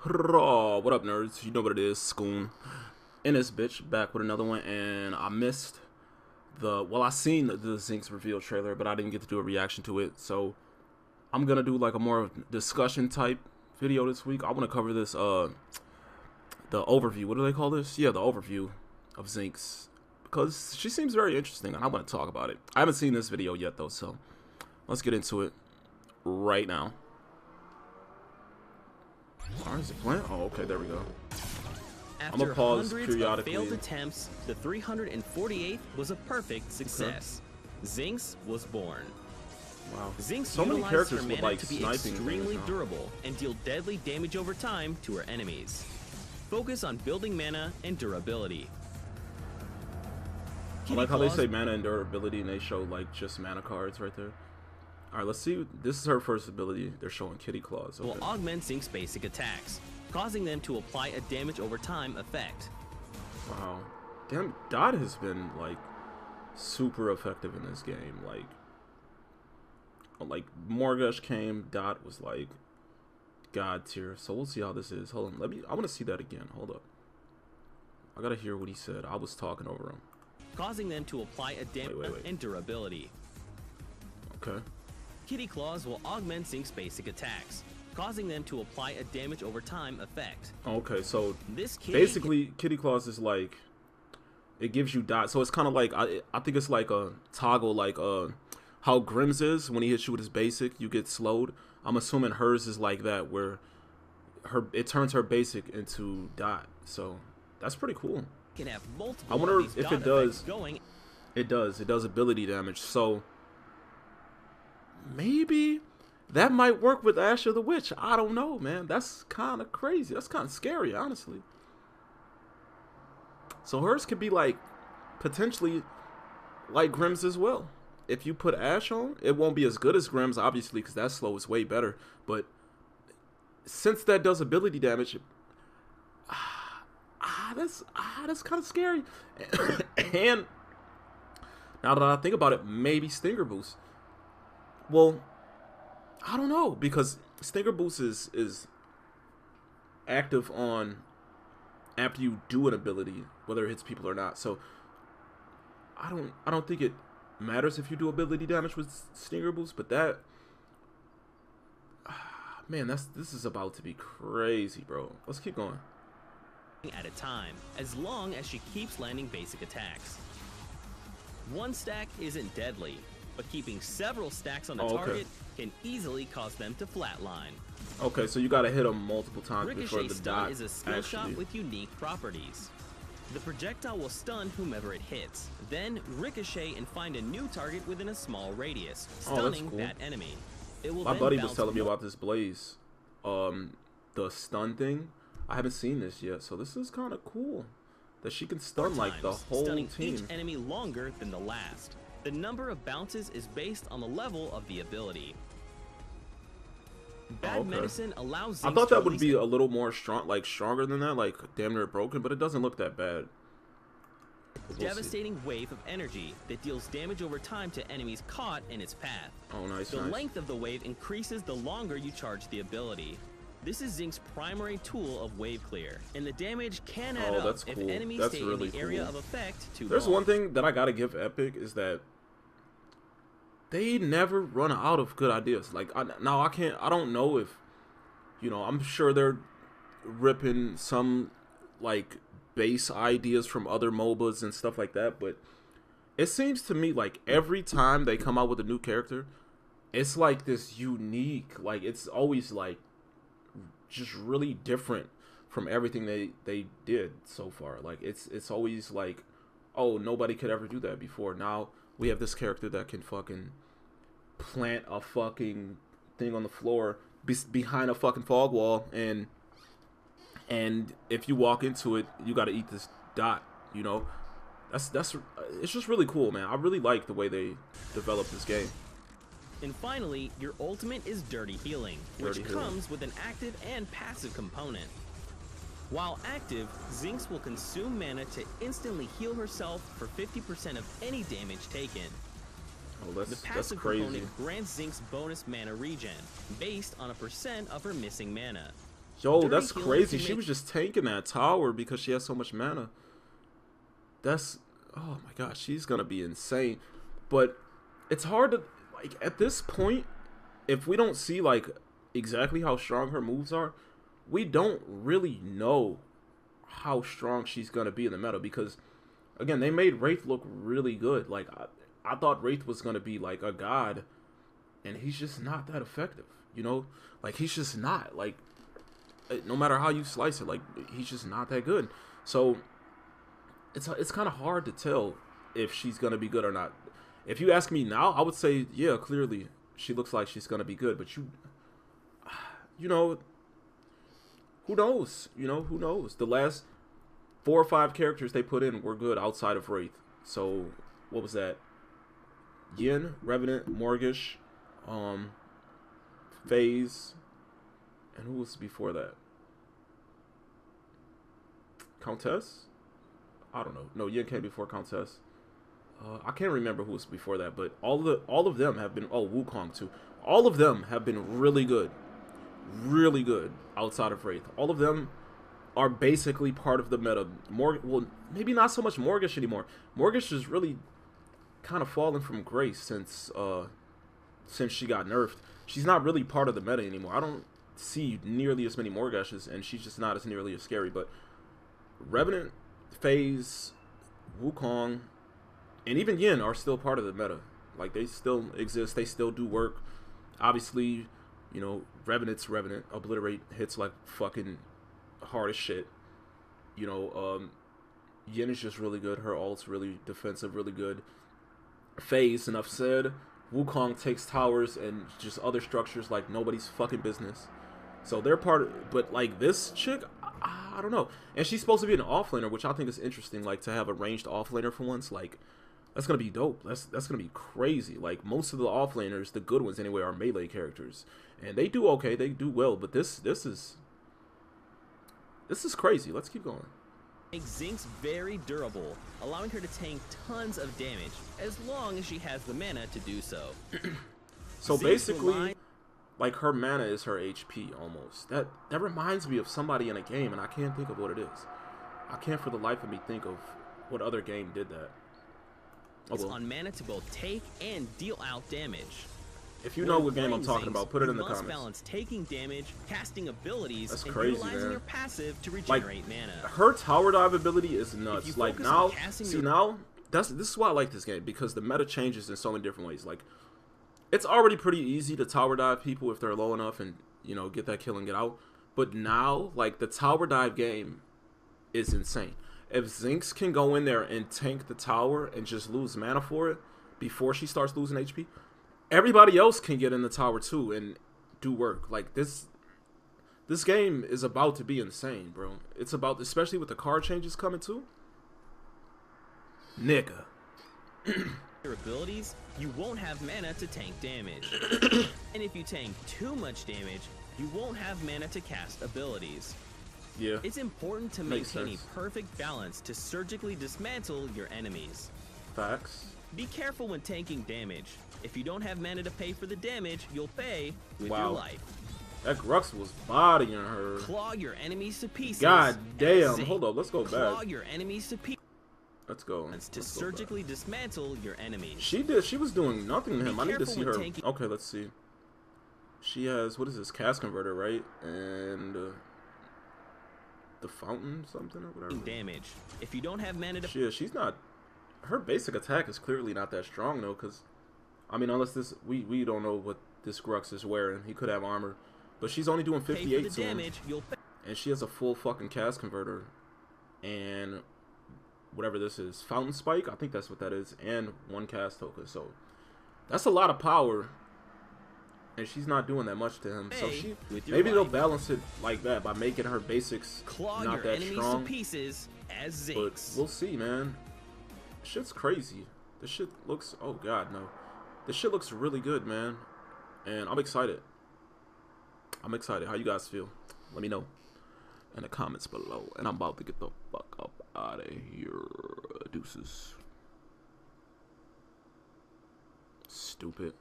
Hurrah! What up, nerds? You know what it is, Schoon. In this bitch, back with another one, and I missed I seen the Zynx reveal trailer, but I didn't get to do a reaction to it, so I'm gonna do like a more discussion type video this week. I want to cover this, the overview. What do they call this? Yeah, the overview of Zynx, because she seems very interesting, and I want to talk about it. I haven't seen this video yet, though, so let's get into it right now. Alright, is it playing? Oh, okay, there we go. I'm gonna pause periodically. Failed attempts, the 348th was a perfect success. Okay. Zynx was born. Wow. Zynx so many characters her with mana like to be sniping extremely durable and deal deadly damage over time to her enemies. Focus on building mana and durability. I like how they say mana and durability and they show like just mana cards right there. Alright, let's see. This is her first ability. They're showing Kitty Claws. Okay. Will augment Zynx's basic attacks, causing them to apply a damage over time effect. Wow. Damn, Dot has been like super effective in this game. Like Morgosh came, Dot was like god tier. So we'll see how this is. Hold on, I want to see that again. Hold up. I gotta hear what he said. I was talking over him. Causing them to apply a damage and durability. Okay. Kitty Claws will augment Zynx's basic attacks, causing them to apply a damage over time effect. Okay, so basically Kitty Claws is like, it gives you dot. So it's kind of like, I think it's like a toggle, like how Grimm's is. When he hits you with his basic, you get slowed. I'm assuming hers is like that, where it turns her basic into dot. So that's pretty cool. Can have multiple. I wonder if it does. It does ability damage. So maybe that might work with Ash of the Witch. I don't know, man. That's kind of crazy. That's kind of scary, honestly. So hers could be like potentially like Grimm's as well. If you put Ash on, it won't be as good as Grimm's, obviously, because that slow is way better. But since that does ability damage, that's kind of scary. And now that I think about it, maybe Stinger Boost. Well, I don't know, because Stinger Boost is active on after you do an ability, whether it hits people or not. So I don't think it matters if you do ability damage with Stinger Boost, but that man, this is about to be crazy, bro. Let's keep going. At a time, as long as she keeps landing basic attacks. One stack isn't deadly, but keeping several stacks on the target can easily cause them to flatline. Okay, so you gotta hit them multiple times before the dot is a skill shot with unique properties. The projectile will stun whomever it hits, then ricochet and find a new target within a small radius, stunning that enemy. It will My buddy was telling me about this Blaze, the stun thing. I haven't seen this yet, so this is kind of cool that she can stun like the whole stunning team. Each enemy longer than the last. The number of bounces is based on the level of the ability. Bad medicine allows Zynx I thought that would be a little more strong, like stronger than that, like damn near broken, but it doesn't look that bad. Devastating wave of energy that deals damage over time to enemies caught in its path. Oh, nice. The length of the wave increases the longer you charge the ability. This is Zynx's primary tool of wave clear, and the damage can add up if enemies stay in the area of effect too long. There's one thing that I gotta give Epic is that they never run out of good ideas. Like I don't know if, you know, I'm sure they're ripping some like base ideas from other MOBAs and stuff like that, but it seems to me like every time they come out with a new character, it's like this unique, like it's always like just really different from everything they did so far. Like it's always like, oh, nobody could ever do that before. Now we have this character that can fucking plant a fucking thing on the floor behind a fucking fog wall, and if you walk into it, you got to eat this dot. You know, that's it's just really cool, man. I really like the way they developed this game. And finally, your ultimate is Dirty Healing, which comes with an active and passive component. While active, Zynx will consume mana to instantly heal herself for 50% of any damage taken. Oh, the passive crazy. component grants Zynx bonus mana regen, based on a % of her missing mana. Yo, Dirty that's healing crazy. can She make- was just tanking that tower because she has so much mana. That's, oh my gosh, she's gonna be insane. But it's hard to, like, at this point, if we don't see, like, exactly how strong her moves are, we don't really know how strong she's gonna be in the meta, because again, they made Wraith look really good. Like, I thought Wraith was gonna be like a god, and he's just not that effective, you know? Like, he's just not. Like, no matter how you slice it, like, he's just not that good. So it's kind of hard to tell if she's gonna be good or not. If you ask me now, I would say, yeah, clearly she looks like she's gonna be good. But you know, who knows? You know, who knows? The last 4 or 5 characters they put in were good outside of Wraith. So what was that? Yin, Revenant, Mortgage, FaZe, and who was before that? Countess? I don't know. No, Yin came before Countess. I can't remember who was before that, but all of them have been. Oh, Wukong too. All of them have been really good outside of Wraith. All of them are basically part of the meta. Well, maybe not so much Mortgage anymore. Mortgage is really kind of fallen from grace since she got nerfed. She's not really part of the meta anymore. I don't see nearly as many Mortgages, and she's just not as nearly as scary. But Revenant, FaZe, Wukong, and even Yin are still part of the meta. Like, they still exist. They still do work. Obviously, you know, Revenant's Revenant. Obliterate hits like fucking hard as shit. You know, Yin is just really good. Her ult's really defensive, really good. FaZe, enough said. Wukong takes towers and just other structures like nobody's fucking business. So they're part of, but like this chick, I don't know. And she's supposed to be an offlaner, which I think is interesting. Like, to have a ranged offlaner for once, like, that's gonna be dope. That's gonna be crazy. Like, most of the offlaners, the good ones anyway, are melee characters, and they do okay. They do well, but this is crazy. Let's keep going. Makes Zynx very durable, allowing her to tank tons of damage as long as she has the mana to do so. So Zynx basically, like, her mana is her HP almost. That reminds me of somebody in a game, and I can't think of what it is. I can't for the life of me think of what other game did that. It's on mana to both take and deal out damage. If you know what game I'm talking about, put it in the comments. Balance taking damage, casting abilities, That's and crazy, utilizing man. your passive to regenerate mana. Her tower dive ability is nuts. Like, focus on now, casting see, your- now this is why I like this game, because the meta changes in so many different ways. Like, it's already pretty easy to tower dive people if they're low enough and, you know, get that kill and get out. But now, like, the tower dive game is insane. If Zynx can go in there and tank the tower and just lose mana for it before she starts losing HP, everybody else can get in the tower too and do work. Like, this game is about to be insane, bro. It's about, especially with the card changes coming too. Nigga. Your abilities, you won't have mana to tank damage. And if you tank too much damage, you won't have mana to cast abilities. Yeah. It's important to Makes maintain a sense. perfect balance to surgically dismantle your enemies. Facts. Be careful when tanking damage. If you don't have mana to pay for the damage, you'll pay with Wow. your life. That Grux was bodying her. Claw your enemies to pieces. God damn. Zynx. Hold up. Let's go Claw back. your enemies to pieces Let's go. to Let's go surgically back. dismantle your enemies. She was doing nothing to him. Be I need to careful see when her. tanking- Okay, let's see. She has, what is this? Cast Converter, right? And the Fountain something or whatever. Damage. If you don't have mana to She's not, her basic attack is clearly not that strong though, because I mean, unless this, we don't know what this Grux is wearing. He could have armor, but she's only doing pay for 58 the to him, damage, you'll pay. and she has a full fucking Cast Converter and whatever this is, Fountain Spike, I think that's what that is, and 1 cast token. So that's a lot of power, and she's not doing that much to him. So Hey, with your maybe they'll life. balance it like that by making her basics Claw not your that enemies strong. to pieces as But Zynx. we'll see, man. Shit's crazy. This shit looks, oh god, no. This shit looks really good, man. And I'm excited. I'm excited. How you guys feel? Let me know in the comments below. And I'm about to get the fuck up out of here. Deuces. Stupid.